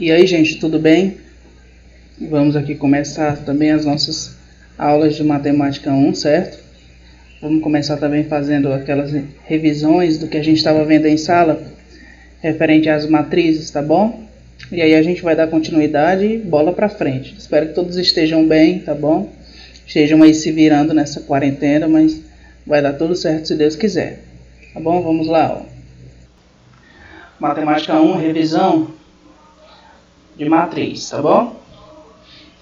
E aí, gente, tudo bem? Vamos aqui começar também as nossas aulas de matemática 1, certo? Vamos começar também fazendo aquelas revisões do que a gente estava vendo em sala, referente às matrizes, tá bom? E aí a gente vai dar continuidade e bola pra frente. Espero que todos estejam bem, tá bom? Estejam aí se virando nessa quarentena, mas vai dar tudo certo se Deus quiser. Tá bom? Vamos lá, ó. Matemática 1, revisão de matriz, tá bom?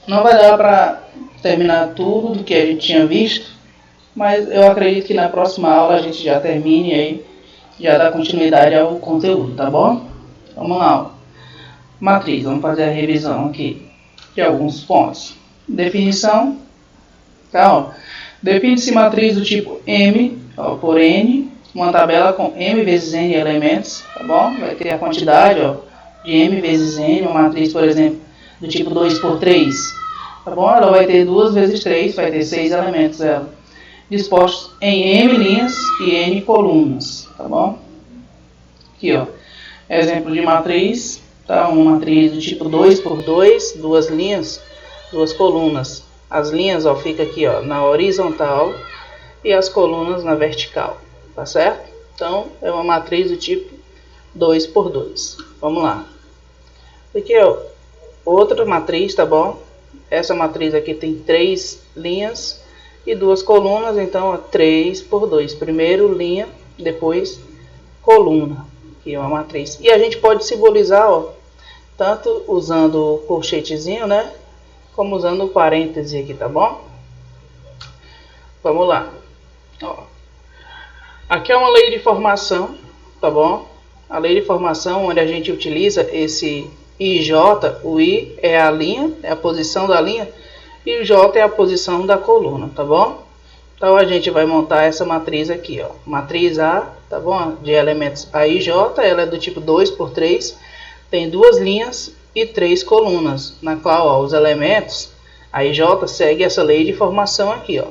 Não vai dar para terminar tudo do que a gente tinha visto, mas eu acredito que na próxima aula a gente já termine aí, já dá continuidade ao conteúdo, tá bom? Vamos lá, ó. Matriz, vamos fazer a revisão aqui de alguns pontos. Definição, tá, ó. Define-se matriz do tipo M, ó, por N, uma tabela com M vezes N elementos, tá bom? Vai ter a quantidade, ó, de M vezes N, uma matriz, por exemplo, do tipo 2 por 3, tá bom? Ela vai ter 2 vezes 3, vai ter 6 elementos, ela, dispostos em M linhas e N colunas, tá bom? Aqui, ó, exemplo de matriz, tá? Uma matriz do tipo 2 por 2, duas linhas, duas colunas. As linhas, ó, fica aqui, ó, na horizontal e as colunas na vertical, tá certo? Então, é uma matriz do tipo 2 por 2. Vamos lá. Aqui, ó, outra matriz, tá bom? Essa matriz aqui tem 3 linhas e duas colunas, então, ó, 3 por 2. Primeiro linha, depois coluna. Aqui é uma matriz. E a gente pode simbolizar, ó, tanto usando o colchetezinho, né? Como usando o parêntese aqui, tá bom? Vamos lá. Ó. Aqui é uma lei de formação, tá bom? A lei de formação, onde a gente utiliza esse IJ, o I é a linha, é a posição da linha, e o J é a posição da coluna, tá bom? Então a gente vai montar essa matriz aqui, ó. Matriz A, tá bom? De elementos A e J, ela é do tipo 2 por 3, tem duas linhas e 3 colunas, na qual, ó, os elementos A e J segue essa lei de formação aqui, ó.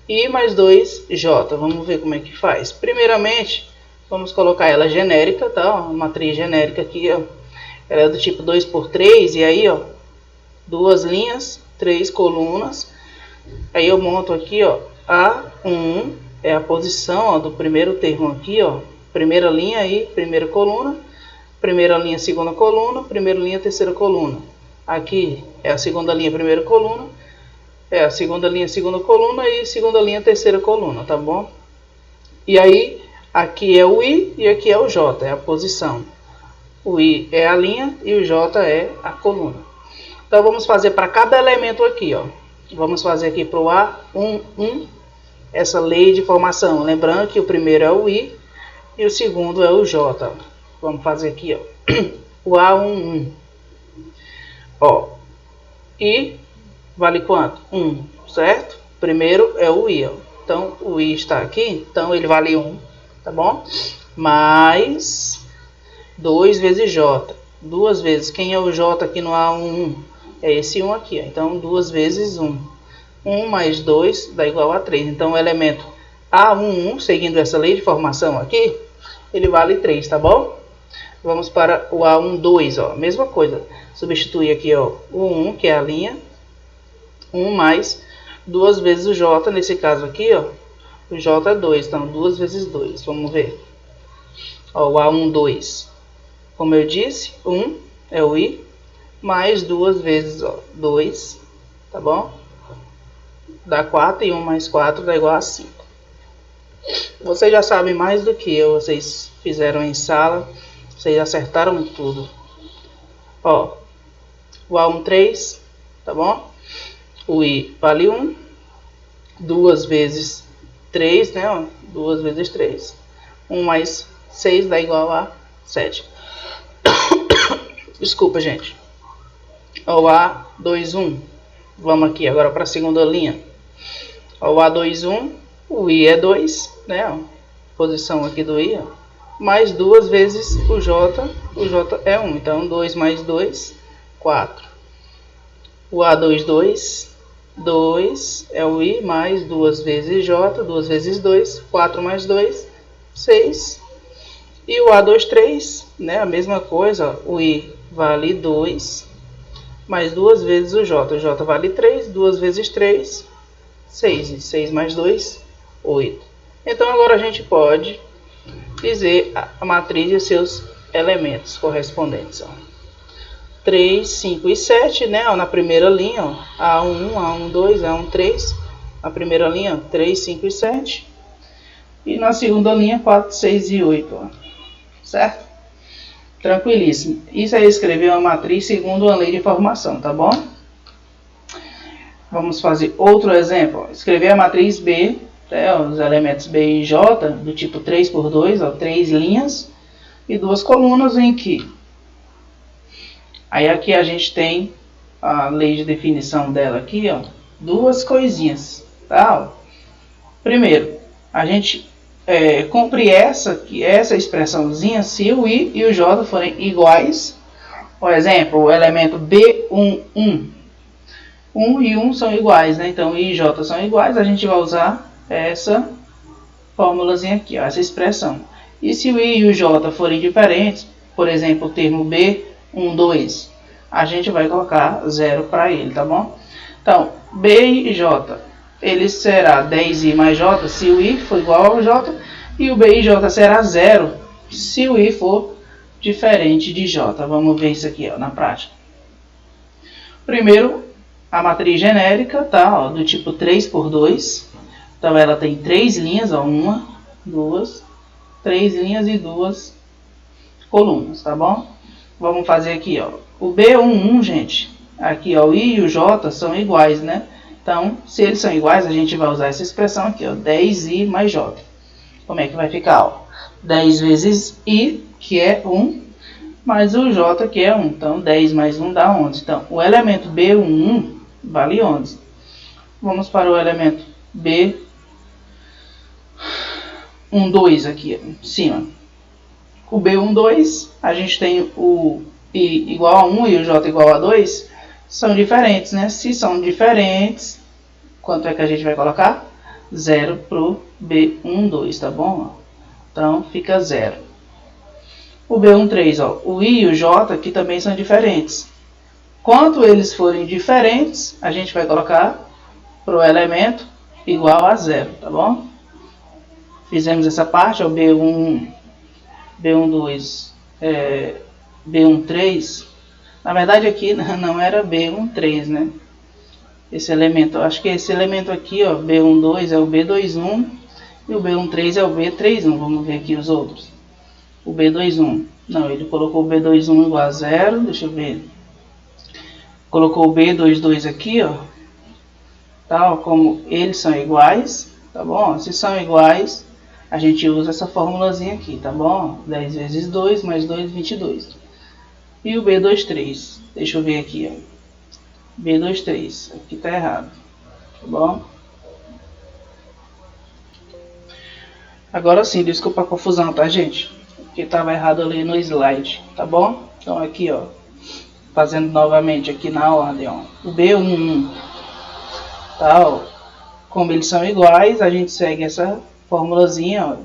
I mais 2J, vamos ver como é que faz. Primeiramente, vamos colocar ela genérica, tá? Uma matriz genérica aqui, ó. Ela é do tipo 2 por 3, e aí, ó, duas linhas, 3 colunas. Aí eu monto aqui, ó, A1 é a posição, ó, do primeiro termo aqui, ó. Primeira linha e primeira coluna. Primeira linha, segunda coluna. Primeira linha, terceira coluna. Aqui é a segunda linha, primeira coluna. É a segunda linha, segunda coluna. E segunda linha, terceira coluna, tá bom? E aí, aqui é o I e aqui é o J, é a posição. O I é a linha e o J é a coluna. Então, vamos fazer para cada elemento aqui, ó. Vamos fazer aqui para o A11, essa lei de formação. Lembrando que o primeiro é o I e o segundo é o J. Vamos fazer aqui, ó, o A11. Ó, I vale quanto? 1, certo? Primeiro é o I, ó. Então, o I está aqui, então ele vale 1, tá bom? Mais 2 vezes J. Duas vezes. Quem é o J aqui no A11? É esse 1 aqui, ó. Então, 2 vezes 1. 1 mais 2 dá igual a 3. Então, o elemento A11, seguindo essa lei de formação aqui, ele vale 3, tá bom? Vamos para o A12, ó. Mesma coisa. Substituir aqui, ó, o 1, que é a linha. 1 mais 2 vezes o J. Nesse caso aqui, ó, o J é 2. Então, 2 vezes 2. Vamos ver. Ó, o A12. Como eu disse, 1 é o I, mais 2 vezes, ó, 2, tá bom? Dá 4 e 1 mais 4 dá igual a 5. Vocês já sabem mais do que eu, vocês fizeram em sala, vocês acertaram tudo. Ó, o A13, tá bom? O I vale 1, 2 vezes 3, né? Ó, 2 vezes 3. 1 mais 6 dá igual a 7. Desculpa, gente. O A21. Vamos aqui agora para a segunda linha. O A21, o I é 2, né? Ó, posição aqui do I, ó, mais 2 vezes o J é 1. Então, 2 mais 2, 4. O A22, 2 é o I, mais 2 vezes J, 2 vezes 2, 4 mais 2, 6. E o A23, né? A mesma coisa, ó, o I vale 2, mais 2 vezes o J. O J vale 3, 2 vezes 3, 6. E 6 mais 2, 8. Então agora a gente pode dizer a matriz e os seus elementos correspondentes. Ó. 3, 5 e 7, né? Ó, na primeira linha, ó, A1, A1, 2, A1, 3. Na primeira linha, 3, 5 e 7. E na segunda linha, 4, 6 e 8. Ó. Certo? Tranquilíssimo. Isso é escrever uma matriz segundo uma lei de formação, tá bom? Vamos fazer outro exemplo. Ó. Escrever a matriz B, né, os elementos B e J, do tipo 3 por 2, ó, 3 linhas e 2 colunas em que. Aí aqui a gente tem a lei de definição dela aqui, ó, duas coisinhas, tá? Primeiro, a gente cumpre essa expressãozinha se o I e o J forem iguais. Por exemplo, o elemento B1, 1. 1 e 1 são iguais, né? Então I e J são iguais, a gente vai usar essa fórmulazinha aqui, ó, essa expressão. E se o I e o J forem diferentes, por exemplo, o termo B1, 2, a gente vai colocar 0 para ele, tá bom? Então, B e J, ele será 10I mais J se o I for igual ao J, e o B e J será 0 se o I for diferente de J. Vamos ver isso aqui, ó, na prática. Primeiro, a matriz genérica, tá, ó, do tipo 3 por 2. Então ela tem 3 linhas, ó, 1, 2, 3 linhas e 2 colunas, tá bom? Vamos fazer aqui, ó, o B11, gente, aqui, ó, o I e o J são iguais, né? Então, se eles são iguais, a gente vai usar essa expressão aqui, ó, 10I mais J. Como é que vai ficar, ó? 10 vezes I, que é 1, mais o J, que é 1. Então, 10 mais 1 dá 11. Então, o elemento B11 vale 11. Vamos para o elemento B12 aqui, em cima. O B12, a gente tem o I igual a 1 e o J igual a 2, são diferentes, né? Se são diferentes, quanto é que a gente vai colocar? 0 para o B12, tá bom? Então, fica 0. O B13, ó, o I e o J aqui também são diferentes. Quanto eles forem diferentes, a gente vai colocar para o elemento igual a 0, tá bom? Fizemos essa parte, ó, B1, B12, B13. Na verdade aqui não era B13, né? Esse elemento, acho que esse elemento aqui, ó, B12 é o B21 e o B13 é o B31. Vamos ver aqui os outros. O B21, não, ele colocou o B21 igual a 0, deixa eu ver. Colocou o B22 aqui, ó, tá, ó, como eles são iguais, tá bom? Se são iguais, a gente usa essa formulazinha aqui, tá bom? 10 vezes 2 mais 2, 22. E o B23, deixa eu ver aqui, ó. B23, aqui tá errado, tá bom? Agora sim, desculpa a confusão, tá, gente? Porque tava errado ali no slide, tá bom? Então aqui, ó, fazendo novamente aqui na ordem, ó. O B11, tá, ó. Como eles são iguais, a gente segue essa formulazinha, ó.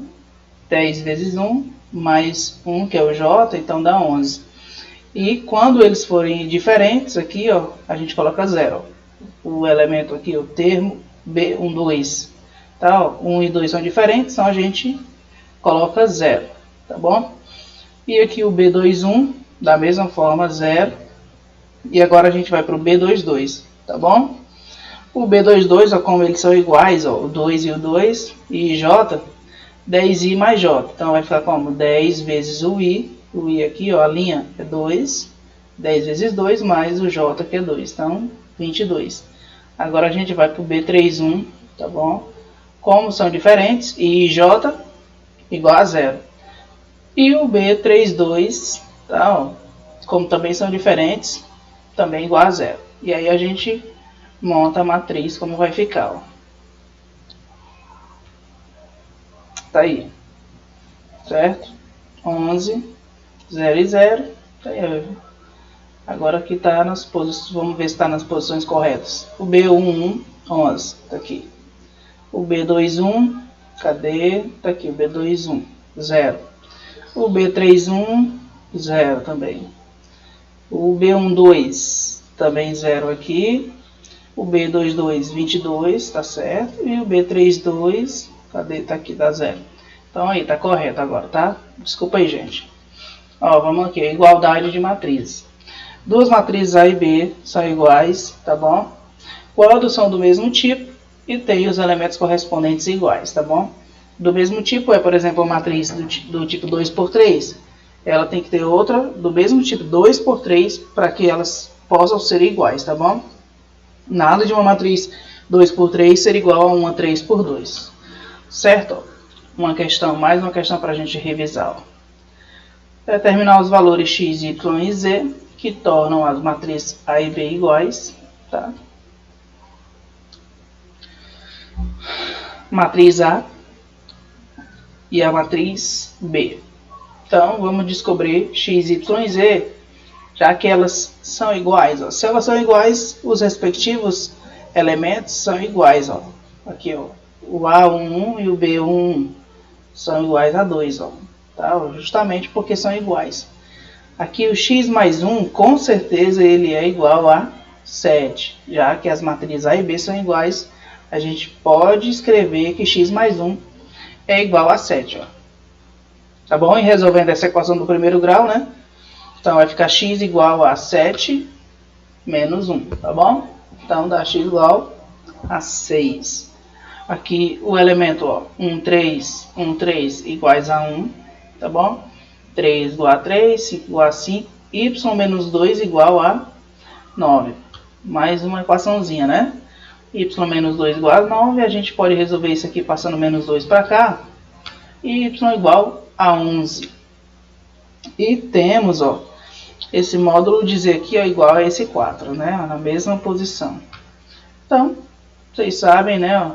10 vezes 1 mais 1, que é o J, então dá 11. E quando eles forem diferentes, aqui, ó, a gente coloca 0. O elemento aqui, o termo B12, tá? Ó, 1 e 2 são diferentes, então a gente coloca 0, tá bom? E aqui o B21, da mesma forma, 0. E agora a gente vai para o B22, tá bom? O B22, ó, como eles são iguais, ó, o 2 e o 2, I e J, 10I mais J. Então vai ficar como? 10 vezes o I aqui, ó, a linha é 2, 10 vezes 2 mais o J, que é 2, então 22. Agora a gente vai para o B31, tá bom? Como são diferentes, I e J igual a 0. E o B32, tá, ó, como também são diferentes, também igual a 0. E aí a gente monta a matriz como vai ficar, ó. Tá aí, certo? 11, 0 e 0. Tá aí. Agora aqui tá nas posições, vamos ver se está nas posições corretas. O B11, 11, tá aqui. O B21, cadê? Tá aqui, o B21, 0. O B31, 0 também. O B12 também 0 aqui. O B22, 22, tá certo. E o B32, cadê? Tá aqui, dá 0. Então aí, tá correto agora, tá? Desculpa aí, gente. Ó, vamos aqui, igualdade de matrizes. Duas matrizes A e B são iguais, tá bom? Quando são do mesmo tipo e tem os elementos correspondentes iguais, tá bom? Do mesmo tipo é, por exemplo, a matriz do tipo 2×3. Ela tem que ter outra do mesmo tipo 2×3 para que elas possam ser iguais, tá bom? Nada de uma matriz 2×3 ser igual a uma 3×2. Certo? Uma questão, mais uma questão para a gente revisar. Determinar os valores x, y e z que tornam as matrizes A e B iguais. Tá? Matriz A e a matriz B. Então, vamos descobrir x, y e z, já que elas são iguais. Ó. Se elas são iguais, os respectivos elementos são iguais. Ó. Aqui, ó, o A11 e o B11 são iguais a 2. Ó. Tá? Justamente porque são iguais. Aqui o x mais 1, com certeza, ele é igual a 7. Já que as matrizes A e B são iguais, a gente pode escrever que x mais 1 é igual a 7. Ó. Tá bom? E resolvendo essa equação do primeiro grau, né? Então vai ficar x igual a 7 menos 1, tá bom? Então dá x igual a 6. Aqui o elemento, ó, 1, 3 iguais a 1, tá bom? 3 igual a 3, 5 igual a 5, y menos 2 igual a 9. Mais uma equaçãozinha, né? Y menos 2 igual a 9, a gente pode resolver isso aqui passando menos 2 para cá. E y igual a 11. E temos, ó, esse módulo dizer aqui é igual a esse 4, né? Na mesma posição. Então, vocês sabem, né? Ó,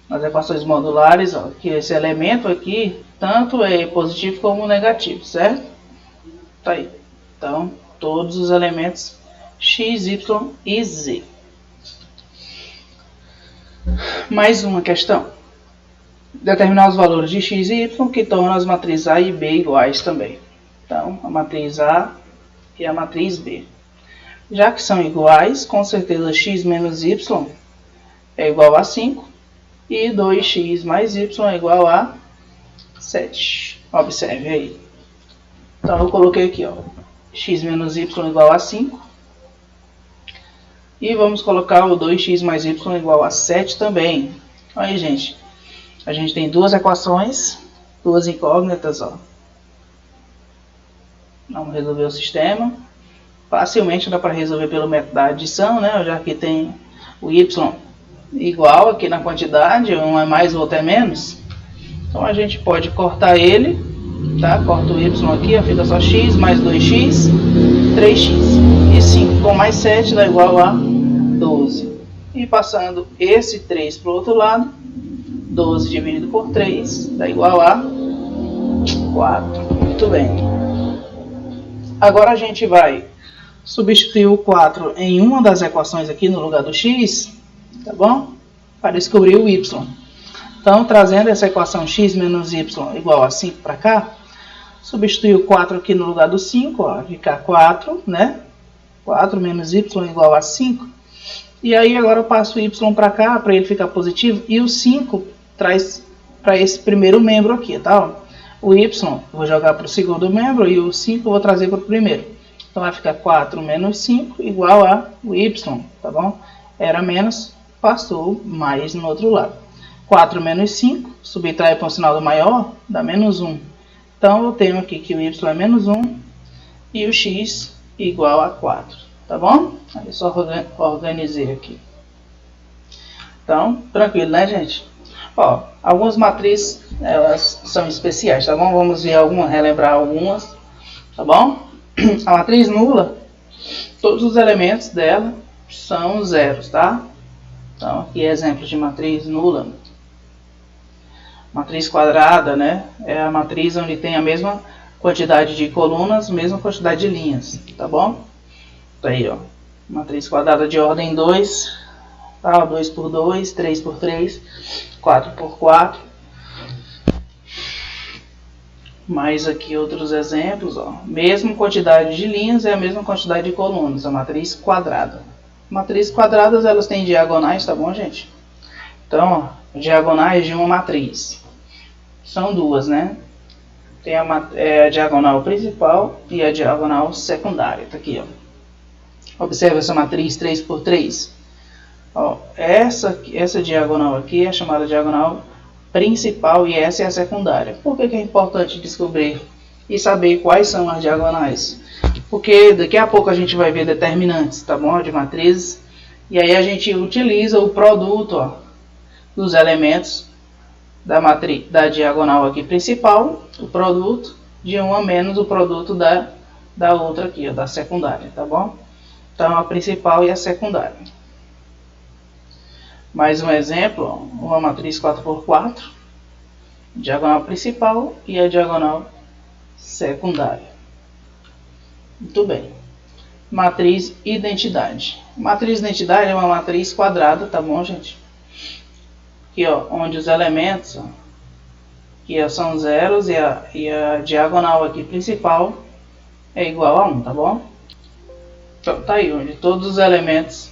nas equações modulares, ó, que esse elemento aqui tanto é positivo como negativo, certo? Tá aí. Então, todos os elementos x, y e z. Mais uma questão. Determinar os valores de x e y que tornam as matrizes A e B iguais também. Então, a matriz A e a matriz B. Já que são iguais, com certeza x menos y é igual a 5 e 2x mais y é igual a 7. Observe aí. Então, eu coloquei aqui, ó, x menos y igual a 5. E vamos colocar o 2x mais y igual a 7 também. Aí, gente, a gente tem duas equações, duas incógnitas, ó. Vamos resolver o sistema. Facilmente dá para resolver pelo método da adição, né? Já que tem o y igual aqui na quantidade, um é mais, o outro é menos. Então a gente pode cortar ele, tá? Corta o y aqui, ó, fica só x mais 2x, 3x. E 5 com mais 7 dá igual a 12. E passando esse 3 para o outro lado, 12 dividido por 3 dá igual a 4. Muito bem. Agora a gente vai substituir o 4 em uma das equações aqui no lugar do x, tá bom? Para descobrir o y. Então, trazendo essa equação x menos y igual a 5 para cá, substituir o 4 aqui no lugar do 5, ó, ficar 4, né? 4 menos y igual a 5. E aí agora eu passo o y para cá, para ele ficar positivo, e o 5 traz para esse primeiro membro aqui, tá? O y eu vou jogar para o segundo membro e o 5 eu vou trazer para o primeiro. Então vai ficar 4 menos 5 igual a o y, tá bom? Era menos, passou mais no outro lado. 4 menos 5, subtrai para o sinal do maior, dá menos 1. Então eu tenho aqui que o y é menos 1 e o x igual a 4, tá bom? Aí só organizei aqui. Então, tranquilo, né, gente? Ó, algumas matrizes, elas são especiais, tá bom? Vamos ver algumas, relembrar algumas, tá bom? A matriz nula, todos os elementos dela são zeros, tá? Então, aqui é exemplo de matriz nula. Matriz quadrada, né? É a matriz onde tem a mesma quantidade de colunas, mesma quantidade de linhas, tá bom? Tá aí, ó. Matriz quadrada de ordem 2, tá? 2 por 2, 3 por 3, 4 por 4. Mais aqui outros exemplos, ó. Mesma quantidade de linhas é a mesma quantidade de colunas, a matriz quadrada. Matrizes quadradas, elas têm diagonais, tá bom, gente? Então, ó, diagonais de uma matriz. São duas, né? Tem a diagonal principal e a diagonal secundária, tá aqui, ó. Observe essa matriz 3 por 3. Ó, essa diagonal aqui é chamada diagonal principal e essa é a secundária. Por que é importante descobrir e saber quais são as diagonais? Porque daqui a pouco a gente vai ver determinantes, tá bom? De matrizes. E aí a gente utiliza o produto, ó, dos elementos da diagonal aqui principal, o produto de uma menos o produto da outra aqui, ó, da secundária, tá bom? Então a principal e a secundária. Mais um exemplo, ó, uma matriz 4 por 4, diagonal principal e a diagonal secundária. Muito bem. Matriz identidade. Matriz identidade é uma matriz quadrada, tá bom, gente? Aqui, ó, onde os elementos, ó, que são zeros e a diagonal aqui principal é igual a 1, tá bom? Então tá aí, onde todos os elementos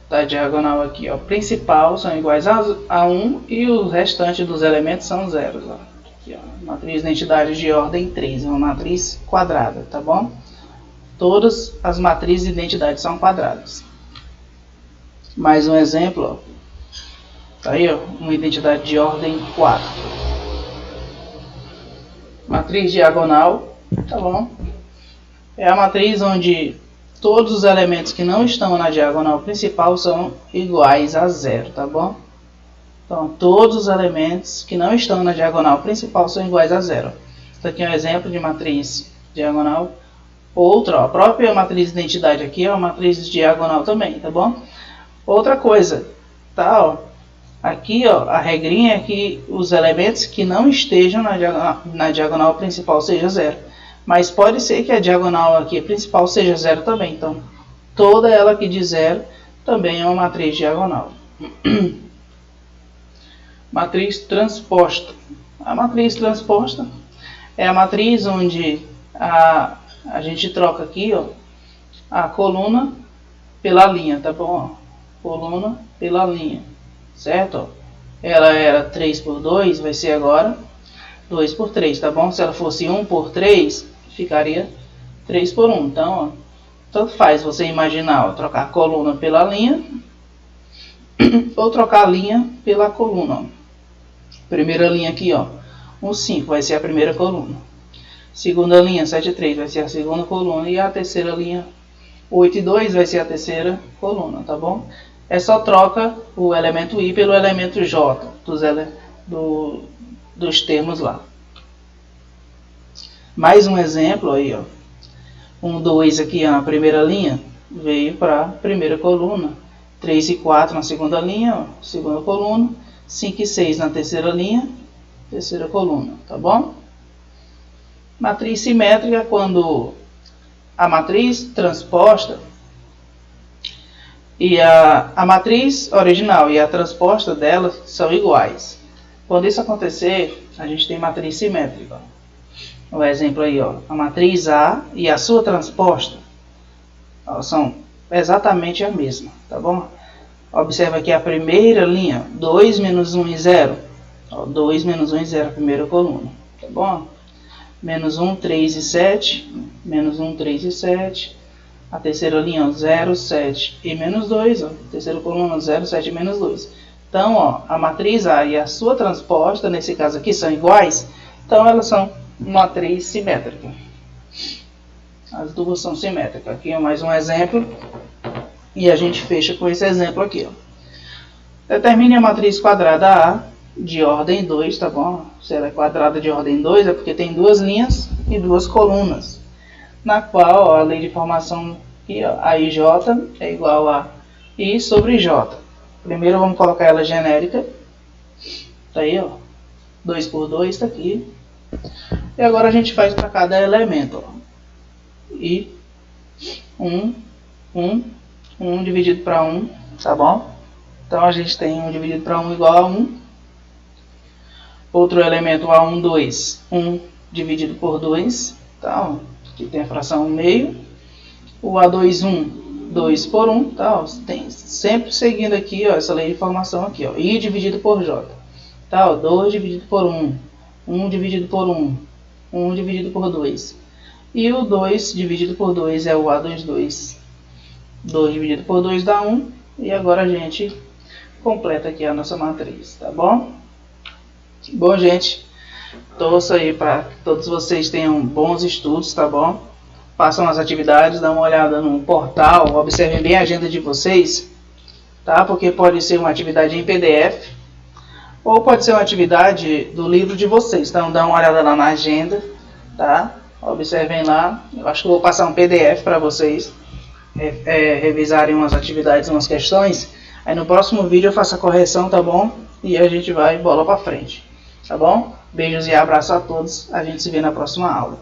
da diagonal aqui, ó, principal são iguais a 1 e o restante dos elementos são zeros, ó. Aqui, ó, matriz identidade de ordem 3, é uma matriz quadrada, tá bom? Todas as matrizes de identidade são quadradas. Mais um exemplo, ó. Tá aí, ó, uma identidade de ordem 4. Matriz diagonal, tá bom? É a matriz onde todos os elementos que não estão na diagonal principal são iguais a 0, tá bom? Então, todos os elementos que não estão na diagonal principal são iguais a 0. Isso aqui é um exemplo de matriz diagonal. Outra, ó, a própria matriz de identidade aqui é uma matriz diagonal também, tá bom? Outra coisa, tá, ó, aqui, ó, a regrinha é que os elementos que não estejam na diagonal principal seja 0. Mas pode ser que a diagonal aqui principal seja 0 também. Então, toda ela aqui de 0 também é uma matriz diagonal. Matriz transposta. A matriz transposta é a matriz onde a gente troca aqui, ó, a coluna pela linha, tá bom? Coluna pela linha, certo? Ela era 3 por 2, vai ser agora 2 por 3, tá bom? Se ela fosse 1 por 3, ficaria 3 por 1. Então, ó, tanto faz você imaginar, ó, trocar a coluna pela linha ou trocar a linha pela coluna, ó. Primeira linha aqui, ó, 1, 5 vai ser a primeira coluna. Segunda linha, 7, 3 vai ser a segunda coluna. E a terceira linha, 8 e 2 vai ser a terceira coluna, tá bom? É só troca o elemento I pelo elemento J dos termos lá. Mais um exemplo aí, ó. 1, 2 aqui, ó, na primeira linha, veio para a primeira coluna. 3 e 4 na segunda linha, ó, segunda coluna. 5 e 6 na terceira linha, terceira coluna, tá bom? Matriz simétrica, quando a matriz transposta e a matriz original e a transposta delas são iguais. Quando isso acontecer, a gente tem matriz simétrica. O exemplo aí, ó, a matriz A e a sua transposta, ó, são exatamente a mesma, tá bom? Observa aqui a primeira linha, 2 menos 1 e 0. Ó, 2 menos 1 e 0, a primeira coluna, tá bom? Menos 1, 3 e 7. Menos 1, 3 e 7. A terceira linha, ó, 0, 7 e menos 2. Ó, terceira coluna, 0, 7 e menos 2. Então, ó, a matriz A e a sua transposta, nesse caso aqui, são iguais. Então, elas são matriz simétrica. As duas são simétricas. Aqui é mais um exemplo. E a gente fecha com esse exemplo aqui, ó. Determine a matriz quadrada A de ordem 2, tá bom? Se ela é quadrada de ordem 2 é porque tem duas linhas e duas colunas. Na qual, ó, a lei de formação aqui, ó, a IJ é igual a I sobre J. Primeiro vamos colocar ela genérica. Tá aí, ó. 2 por 2 tá aqui. E agora a gente faz para cada elemento, ó. E 1 dividido para 1, tá bom? Então a gente tem 1 dividido para 1 igual a 1. Outro elemento A1, 2. 1 dividido por 2, tá? Ó, aqui tem a fração 1/2. O A2, 1, 2 por 1, tá? Ó, tem, sempre seguindo aqui, ó, essa lei de formação aqui, ó, I dividido por J, tá? Ó, 2 dividido por 1, 1 dividido por 1, 1 dividido por 2. E o 2 dividido por 2 é o A22. 2 dividido por 2 dá 1. E agora a gente completa aqui a nossa matriz, tá bom? Bom, gente, torço aí para que todos vocês tenham bons estudos, tá bom? Façam as atividades, dão uma olhada no portal, observem bem a agenda de vocês, tá? Porque pode ser uma atividade em PDF ou pode ser uma atividade do livro de vocês. Então dá uma olhada lá na agenda, tá? Observem lá. Eu acho que eu vou passar um PDF para vocês revisarem umas atividades, umas questões. Aí no próximo vídeo eu faço a correção, tá bom? E a gente vai bola para frente, tá bom? Beijos e abraço a todos. A gente se vê na próxima aula.